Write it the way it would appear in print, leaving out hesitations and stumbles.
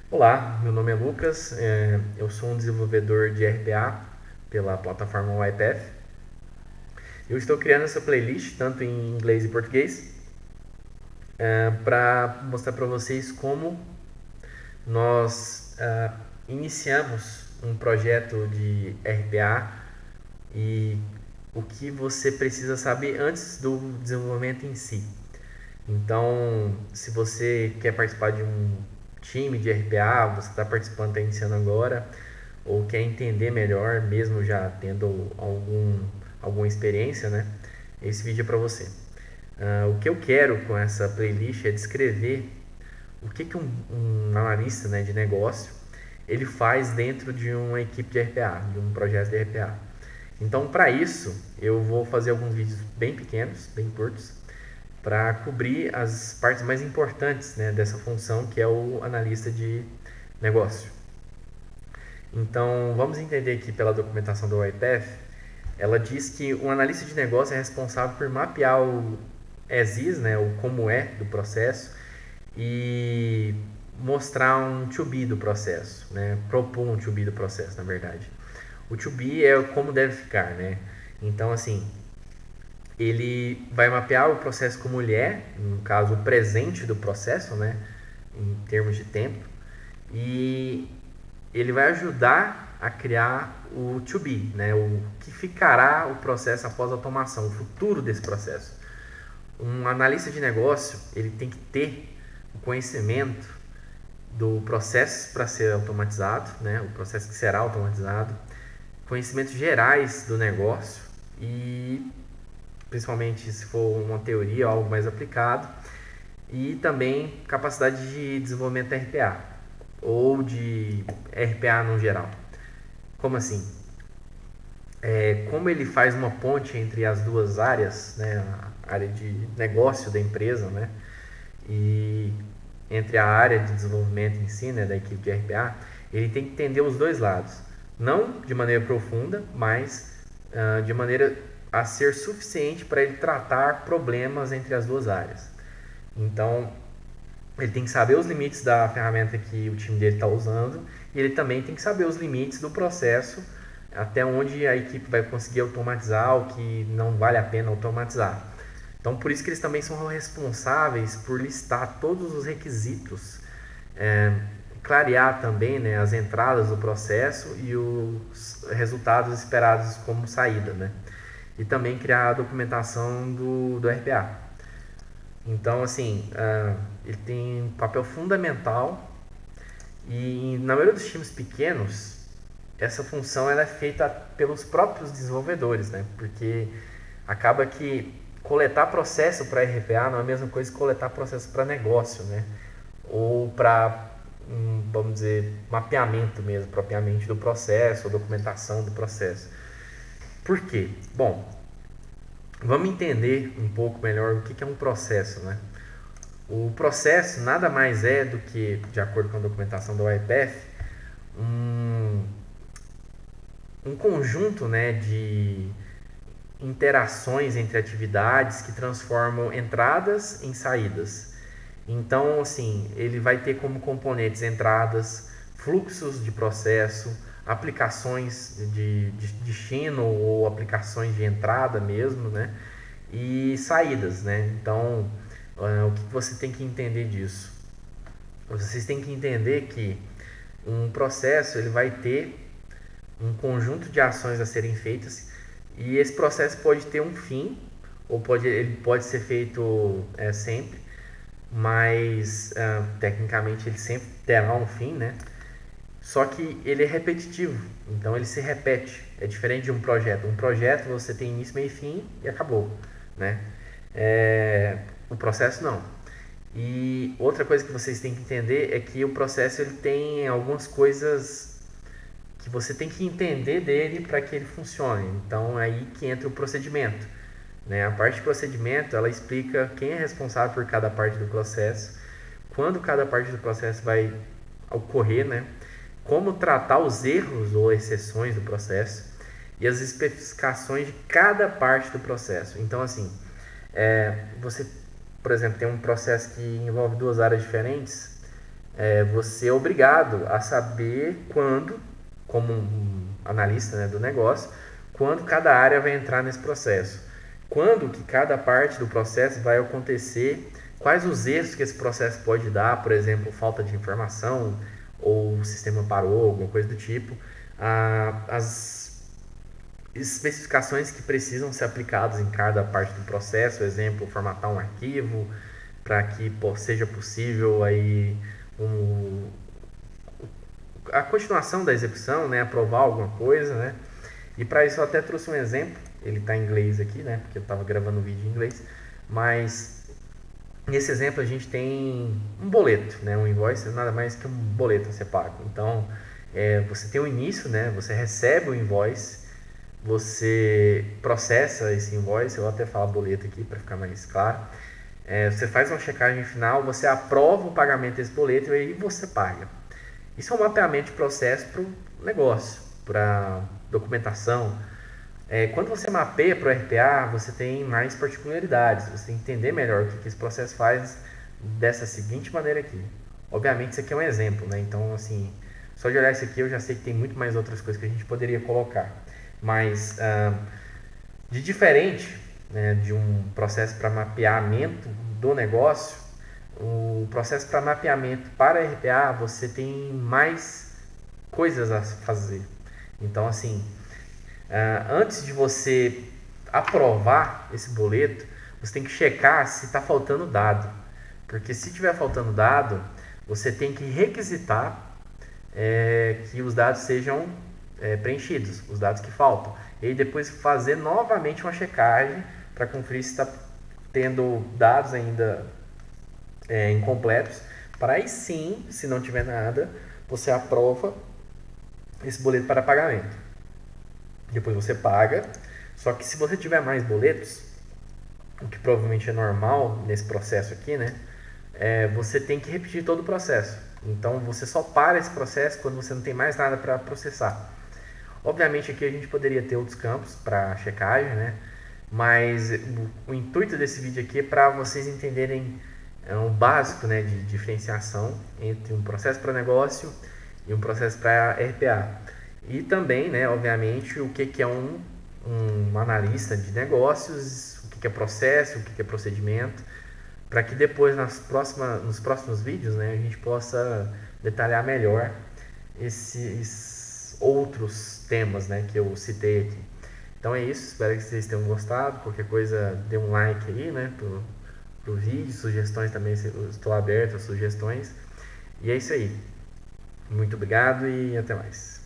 Olá, meu nome é Lucas, eu sou um desenvolvedor de RPA pela plataforma YPF. Eu estou criando essa playlist tanto em inglês e português para mostrar para vocês como nós iniciamos um projeto de RPA e o que você precisa saber antes do desenvolvimento em si. Então, se você quer participar de um time de RPA, você está participando, está iniciando agora, ou quer entender melhor, mesmo já tendo alguma experiência, né? Esse vídeo é para você. O que eu quero com essa playlist é descrever o que um analista, né, de negócio ele faz dentro de uma equipe de RPA, de um projeto de RPA. Então, para isso, eu vou fazer alguns vídeos bem pequenos, bem curtos, para cobrir as partes mais importantes, né, dessa função que é o analista de negócio. Então, vamos entender aqui pela documentação do YPF, ela diz que o analista de negócio é responsável por mapear o as is, né, o como é do processo e mostrar um to be do processo, né, propor um to be do processo, na verdade. O to be é como deve ficar, né? Então, assim, ele vai mapear o processo como ele é, no caso, o presente do processo, né, em termos de tempo, e ele vai ajudar a criar o to be, né, o que ficará o processo após a automação, o futuro desse processo. Um analista de negócio, ele tem que ter o conhecimento do processo para ser automatizado, né, o processo que será automatizado, conhecimentos gerais do negócio e principalmente se for uma teoria ou algo mais aplicado, e também capacidade de desenvolvimento RPA ou de RPA no geral. Como assim? Como ele faz uma ponte entre as duas áreas, né, a área de negócio da empresa, né, e entre a área de desenvolvimento em si, né, da equipe de RPA, ele tem que entender os dois lados, não de maneira profunda, mas de maneira a ser suficiente para ele tratar problemas entre as duas áreas. Então, ele tem que saber os limites da ferramenta que o time dele está usando e ele também tem que saber os limites do processo até onde a equipe vai conseguir automatizar o que não vale a pena automatizar. Então, por isso que eles também são responsáveis por listar todos os requisitos, clarear também, né, as entradas do processo e os resultados esperados como saída, né? E também criar a documentação do RPA. Então, assim, ele tem um papel fundamental e na maioria dos times pequenos, essa função ela é feita pelos próprios desenvolvedores, né? Porque acaba que coletar processo para RPA não é a mesma coisa que coletar processo para negócio, né? Ou para, vamos dizer, mapeamento mesmo, propriamente do processo, ou documentação do processo. Por quê? Bom, vamos entender um pouco melhor o que é um processo, né? O processo nada mais é do que, de acordo com a documentação do YPF, um, um conjunto, né, de interações entre atividades que transformam entradas em saídas. Então, assim, ele vai ter como componentes entradas, fluxos de processo, aplicações de destino ou aplicações de entrada mesmo, né? E saídas, né? Então, o que você tem que entender disso? Vocês têm que entender que um processo ele vai ter um conjunto de ações a serem feitas e esse processo pode ter um fim ou ele pode ser feito sempre, mas tecnicamente ele sempre terá um fim, né? Só que ele é repetitivo, então ele se repete. É diferente de um projeto. Um projeto você tem início, meio e fim e acabou, né? O processo não. E outra coisa que vocês têm que entender é que o processo ele tem algumas coisas que você tem que entender dele para que ele funcione. Então é aí que entra o procedimento, né? A parte de procedimento ela explica quem é responsável por cada parte do processo, quando cada parte do processo vai ocorrer, né? Como tratar os erros ou exceções do processo e as especificações de cada parte do processo. Então, assim, você, por exemplo, tem um processo que envolve duas áreas diferentes, você é obrigado a saber quando, como um analista, né, do negócio, quando cada área vai entrar nesse processo, quando que cada parte do processo vai acontecer, quais os erros que esse processo pode dar, por exemplo, falta de informação ou o sistema parou, alguma coisa do tipo, as especificações que precisam ser aplicadas em cada parte do processo, por exemplo, formatar um arquivo para que seja possível aí a continuação da execução, né, aprovar alguma coisa, né? E para isso eu até trouxe um exemplo, ele está em inglês aqui, né, porque eu estava gravando um vídeo em inglês, mas nesse exemplo a gente tem um boleto, né, um invoice, nada mais que um boleto a ser pago. Então, você tem o início, né, você recebe o invoice, você processa esse invoice, eu vou até falar boleto aqui para ficar mais claro. Você faz uma checagem final, você aprova o pagamento desse boleto e aí você paga. Isso é um mapeamento de processo para o negócio, para documentação. Quando você mapeia para o RPA, você tem mais particularidades, você tem que entender melhor o que esse processo faz dessa seguinte maneira aqui. Obviamente isso aqui é um exemplo, né? Então, assim, só de olhar isso aqui eu já sei que tem muito mais outras coisas que a gente poderia colocar. Mas, de diferente, né, de um processo para mapeamento do negócio, o processo para mapeamento para RPA, você tem mais coisas a fazer. Então, assim, antes de você aprovar esse boleto, você tem que checar se está faltando dado. Porque se estiver faltando dado, você tem que requisitar que os dados sejam preenchidos, os dados que faltam. E aí depois fazer novamente uma checagem para conferir se está tendo dados ainda incompletos, para aí sim, se não tiver nada, você aprova esse boleto para pagamento. Depois você paga, só que se você tiver mais boletos, o que provavelmente é normal nesse processo aqui, né? Você tem que repetir todo o processo. Então você só para esse processo quando você não tem mais nada para processar. Obviamente aqui a gente poderia ter outros campos para checagem, né? Mas o intuito desse vídeo aqui é para vocês entenderem o básico, né, de diferenciação entre um processo para negócio e um processo para RPA. E também, né, obviamente, o que é um analista de negócios, o que é processo, o que é procedimento, para que depois nos próximos vídeos, né, a gente possa detalhar melhor esses outros temas, né, que eu citei aqui. Então é isso, espero que vocês tenham gostado. Qualquer coisa, dê um like aí, né, pro vídeo, sugestões também, estou aberto a sugestões. E é isso aí. Muito obrigado e até mais.